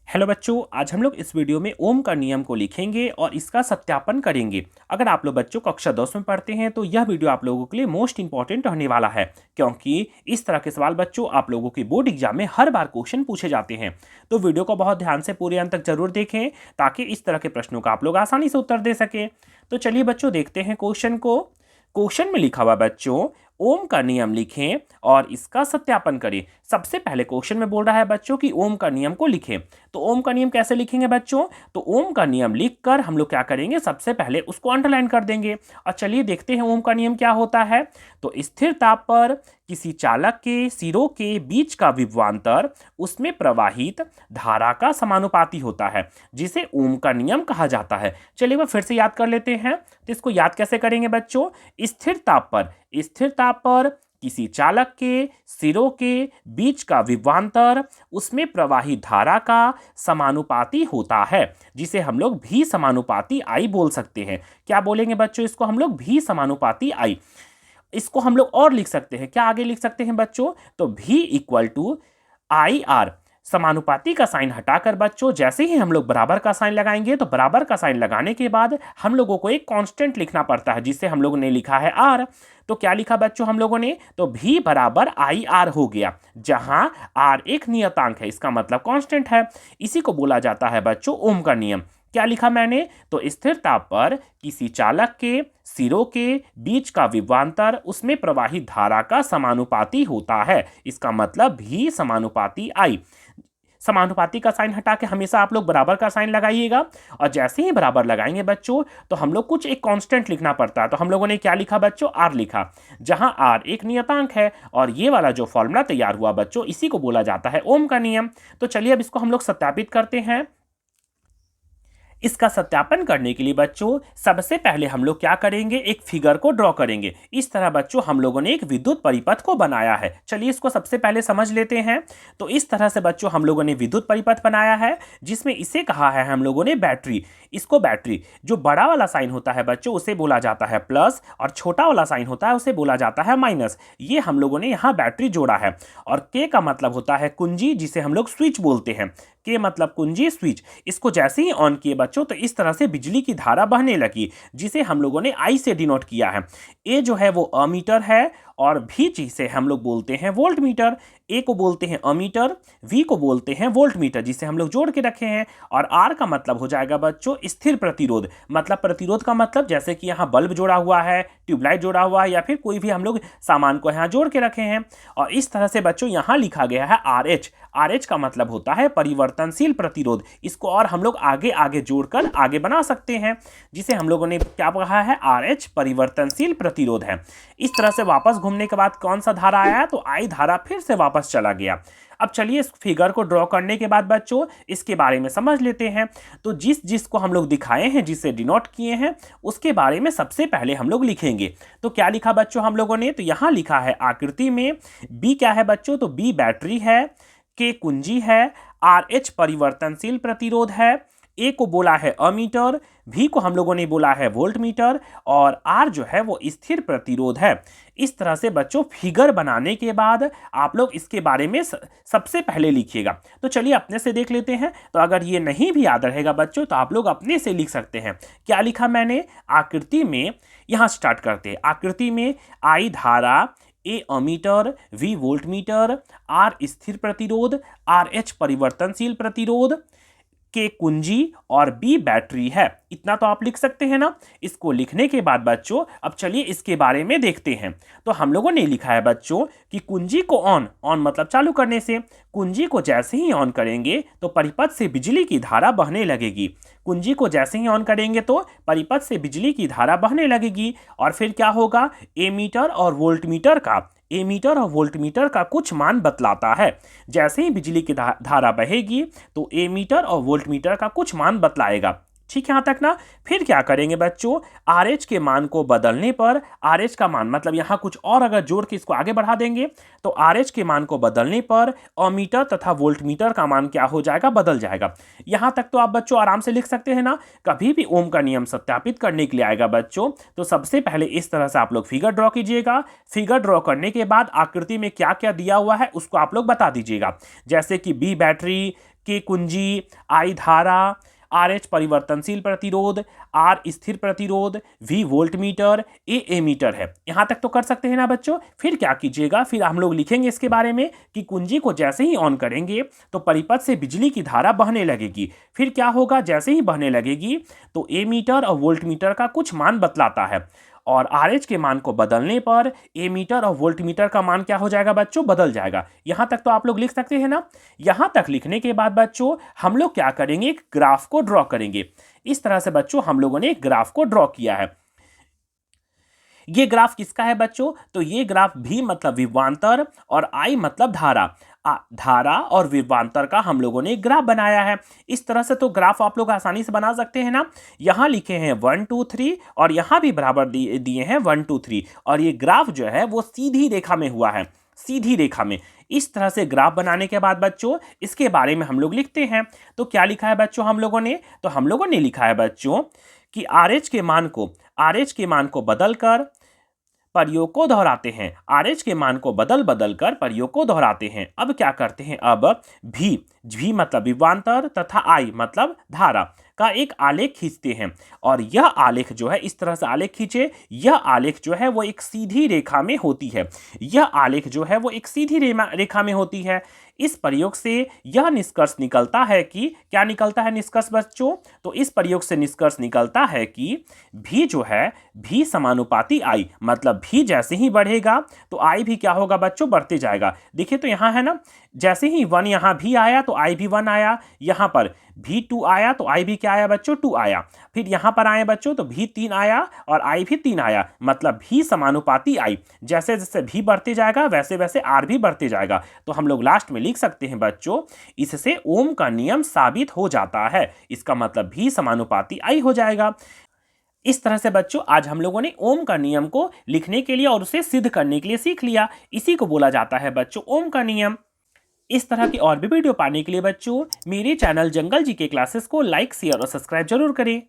Hello बच्चों, आज हम लोग इस वीडियो में ओम का नियम को लिखेंगे और इसका सत्यापन करेंगे। अगर आप लोग बच्चों कक्षा 10 में पढ़ते हैं तो यह वीडियो आप लोगों के लिए मोस्ट इंपॉर्टेंट रहने वाला है, क्योंकि इस तरह के सवाल बच्चों आप लोगों के बोर्ड एग्जाम में हर बार क्वेश्चन पूछे जाते हैं। तो वीडियो को बहुत ध्यान से पूरे अंत तक जरूर देखें ताकि इस तरह के प्रश्नों का आप लोग आसानी से उत्तर दे सकें। तो चलिए बच्चों देखते हैं क्वेश्चन को। क्वेश्चन में लिखा हुआ बच्चों, ओम का नियम लिखें और इसका सत्यापन करें। सबसे पहले क्वेश्चन में बोल रहा है बच्चों कि ओम का नियम को लिखें। तो ओम का नियम कैसे लिखेंगे बच्चों? तो ओम का नियम लिखकर हम लोग क्या करेंगे, सबसे पहले उसको अंडरलाइन कर देंगे। और चलिए देखते हैं ओम का नियम क्या होता है। तो स्थिर ताप पर किसी चालक के सिरों के बीच का विभवांतर उसमें प्रवाहित धारा का समानुपाती होता है, जिसे ओम का नियम कहा जाता है। चलिए वह फिर से याद कर लेते हैं। तो इसको याद कैसे करेंगे बच्चों? स्थिर ताप पर किसी चालक के सिरों के बीच का विभवांतर उसमें प्रवाहित धारा का समानुपाती होता है, जिसे हम लोग भी समानुपाती आई बोल सकते हैं। क्या बोलेंगे बच्चों? इसको हम लोग भी समानुपाती आई। इसको हम लोग और लिख सकते हैं, क्या आगे लिख सकते हैं बच्चों? तो भी इक्वल टू आई आर। समानुपाती का साइन हटाकर बच्चों जैसे ही हम लोग बराबर का साइन लगाएंगे, तो बराबर का साइन लगाने के बाद हम लोगों को एक कांस्टेंट लिखना पड़ता है, जिससे हम लोगों ने लिखा है आर। तो क्या लिखा बच्चों हम लोगों ने? तो भी बराबर आई आर हो गया, जहां आर एक नियतांक है, इसका मतलब कांस्टेंट है। इसी को बोला जाता है बच्चों ओम का नियम। क्या लिखा मैंने? तो स्थिर ताप पर किसी चालक के सिरों के बीच का विभवांतर उसमें प्रवाहित धारा का समानुपाती होता है, इसका मतलब भी समानुपाती आई। समानुपाती का साइन हटा के हमेशा आप लोग बराबर का साइन लगाइएगा, और जैसे ही बराबर लगाएंगे बच्चों तो हम लोग कुछ एक कांस्टेंट लिखना पड़ता है। तो हम लोगों ने क्या लिखा बच्चों? आर लिखा, जहां आर एक नियतांक है। और ये वाला जो फॉर्मूला तैयार हुआ बच्चों, इसी को बोला जाता है ओम का नियम। तो चलिए अब इसको हम लोग सत्यापित करते हैं। इसका सत्यापन करने के लिए बच्चों सबसे पहले हम लोग क्या करेंगे, एक फिगर को ड्रॉ करेंगे। इस तरह बच्चों हम लोगों ने एक विद्युत परिपथ को बनाया है। चलिए इसको सबसे पहले समझ लेते हैं। तो इस तरह से बच्चों हम लोगों ने विद्युत परिपथ बनाया है, जिसमें इसे कहा है हम लोगों ने बैटरी। इसको बैटरी, जो बड़ा वाला साइन होता है बच्चों उसे बोला जाता है प्लस, और छोटा वाला साइन होता है उसे बोला जाता है माइनस। ये हम लोगों ने यहाँ बैटरी जोड़ा है। और के का मतलब होता है कुंजी, जिसे हम लोग स्विच बोलते हैं। के मतलब कुंजी, स्विच। इसको जैसे ही ऑन किए बच्चों तो इस तरह से बिजली की धारा बहने लगी, जिसे हम लोगों ने आई से डिनोट किया है। ए जो है वो अमीटर है, और भी जिसे हम लोग बोलते हैं वोल्ट मीटर। ए को बोलते हैं अमीटर, वी को बोलते हैं वोल्ट मीटर, जिसे हम लोग जोड़ के रखे हैं। और आर का मतलब हो जाएगा बच्चों स्थिर प्रतिरोध। मतलब प्रतिरोध का मतलब जैसे कि यहाँ बल्ब जोड़ा हुआ है, ट्यूबलाइट जोड़ा हुआ है, या फिर कोई भी हम लोग सामान को यहाँ जोड़ के रखे हैं। और इस तरह से बच्चों यहाँ लिखा गया है आर एच। आर एच का मतलब होता है परिवर्तनशील प्रतिरोध। इसको और हम लोग आगे आगे जोड़कर आगे बना सकते हैं, जिसे हम लोगों ने क्या कहा है? आर एच परिवर्तनशील प्रतिरोध है। इस तरह से वापस घूमने के बाद कौन सा धारा आया है? तो आई धारा फिर से वापस चला गया। अब चलिए इस फिगर को ड्रॉ करने के बाद बच्चों इसके बारे में समझ लेते हैं। तो जिस को हम लोग दिखाए हैं, जिसे डिनोट किए हैं, उसके बारे में सबसे पहले हम लोग लिखेंगे। तो क्या लिखा बच्चों हम लोगों ने? तो यहाँ लिखा है आकृति में बी क्या है बच्चों? तो बी बैटरी है, के कुंजी है, आर एच परिवर्तनशील प्रतिरोध है, ए को बोला है अमीटर, भी को हम लोगों ने बोला है वोल्ट मीटर, और आर जो है वो स्थिर प्रतिरोध है। इस तरह से बच्चों फिगर बनाने के बाद आप लोग इसके बारे में सबसे पहले लिखिएगा। तो चलिए अपने से देख लेते हैं। तो अगर ये नहीं भी याद रहेगा बच्चों तो आप लोग अपने से लिख सकते हैं। क्या लिखा मैंने? आकृति में, यहाँ स्टार्ट करते हैं। आकृति में आई धारा, A ammeter, V voltmeter, R स्थिर प्रतिरोध, आर एच परिवर्तनशील प्रतिरोध, के कुंजी और बी बैटरी है। इतना तो आप लिख सकते हैं ना। इसको लिखने के बाद बच्चों अब चलिए इसके बारे में देखते हैं। तो हम लोगों ने लिखा है बच्चों कि कुंजी को ऑन मतलब चालू करने से, कुंजी को जैसे ही ऑन करेंगे तो परिपथ से बिजली की धारा बहने लगेगी। कुंजी को जैसे ही ऑन करेंगे तो परिपथ से बिजली की धारा बहने लगेगी। और फिर क्या होगा? एमीटर और वोल्टमीटर का, एमीटर और वोल्टमीटर का कुछ मान बतलाता है। जैसे ही बिजली की धारा बहेगी तो एमीटर और वोल्टमीटर का कुछ मान बतलाएगा। ठीक यहाँ तक ना। फिर क्या करेंगे बच्चों? आर एच के मान को बदलने पर, आर एच का मान मतलब यहाँ कुछ और अगर जोड़ के इसको आगे बढ़ा देंगे तो आर एच के मान को बदलने पर अमीटर तथा वोल्टमीटर का मान क्या हो जाएगा? बदल जाएगा। यहाँ तक तो आप बच्चों आराम से लिख सकते हैं ना। कभी भी ओम का नियम सत्यापित करने के लिए आएगा बच्चों तो सबसे पहले इस तरह से आप लोग फिगर ड्रॉ कीजिएगा। फिगर ड्रॉ करने के बाद आकृति में क्या क्या दिया हुआ है उसको आप लोग बता दीजिएगा। जैसे कि बी बैटरी, के कुंजी, आई धारा, आर एच परिवर्तनशील प्रतिरोध, आर स्थिर प्रतिरोध, वी वोल्ट मीटर, ए एमीटर है। यहां तक तो कर सकते हैं ना बच्चों। फिर क्या कीजिएगा, फिर हम लोग लिखेंगे इसके बारे में कि कुंजी को जैसे ही ऑन करेंगे तो परिपथ से बिजली की धारा बहने लगेगी। फिर क्या होगा, जैसे ही बहने लगेगी तो ए मीटर और वोल्ट मीटर का कुछ मान बतलाता है और आर एच के मान को बदलने पर ए मीटर और वोल्ट मीटर का मान क्या हो जाएगा बच्चों, बदल जाएगा। यहां तक तो आप लोग लिख सकते हैं ना। यहां तक लिखने के बाद बच्चों हम लोग क्या करेंगे, एक ग्राफ को ड्रॉ करेंगे। इस तरह से बच्चों हम लोगों ने एक ग्राफ को ड्रॉ किया है। ये ग्राफ किसका है बच्चों, तो ये ग्राफ भी मतलब विभवांतर और आई मतलब धारा, धारा और विभवांतर का हम लोगों ने एक ग्राफ बनाया है। इस तरह से तो ग्राफ आप लोग आसानी से बना सकते हैं ना। यहां लिखे हैं 1 2 3 और यहां भी बराबर दिए हैं 1 2 3 और ये ग्राफ जो है वो सीधी रेखा में हुआ है, सीधी रेखा में। इस तरह से ग्राफ बनाने के बाद बच्चों इसके बारे में हम लोग लिखते हैं। तो क्या लिखा है बच्चों हम लोगों ने, तो हम लोगों ने लिखा है बच्चों कि आरएच के मान को बदलकर प्रयोग को दोहराते हैं। आरएच के मान को बदल बदल कर प्रयोग को दोहराते हैं। अब क्या करते हैं, अब भी मतलब विभवांतर तथा आई मतलब धारा का एक आलेख खींचते हैं और यह आलेख जो है, इस तरह से आलेख खींचे, यह आलेख जो है वो एक सीधी रेखा में होती है। यह आलेख जो है वो एक सीधी रेखा में होती है। इस प्रयोग से यह निष्कर्ष निकलता है कि, क्या निकलता है निष्कर्ष बच्चों, तो इस प्रयोग से निष्कर्ष निकलता है कि भी जो है भी समानुपाती आई, मतलब भी जैसे ही बढ़ेगा तो आई भी क्या होगा बच्चों, बढ़ते जाएगा। देखिए तो यहाँ है ना, जैसे ही 1 यहाँ भी आया तो आई भी 1 आया, यहाँ पर भी 2 आया तो आई भी क्या आया बच्चों, 2 आया। फिर यहाँ पर आए बच्चों तो भी 3 आया और आई भी 3 आया, मतलब भी समानुपाती आई। जैसे जैसे भी बढ़ते जाएगा वैसे वैसे आर भी बढ़ते जाएगा। तो हम लोग लास्ट में लिख सकते हैं बच्चों, इससे ओम का नियम साबित हो जाता है। इसका मतलब भी समानुपाती आई हो जाएगा। इस तरह से बच्चों आज हम लोगों ने ओम का नियम को लिखने के लिए और उसे सिद्ध करने के लिए सीख लिया। इसी को बोला जाता है बच्चों ओम का नियम। इस तरह की और भी वीडियो पाने के लिए बच्चों मेरे चैनल जंगल जी के क्लासेस को लाइक, शेयर और सब्सक्राइब जरूर करें।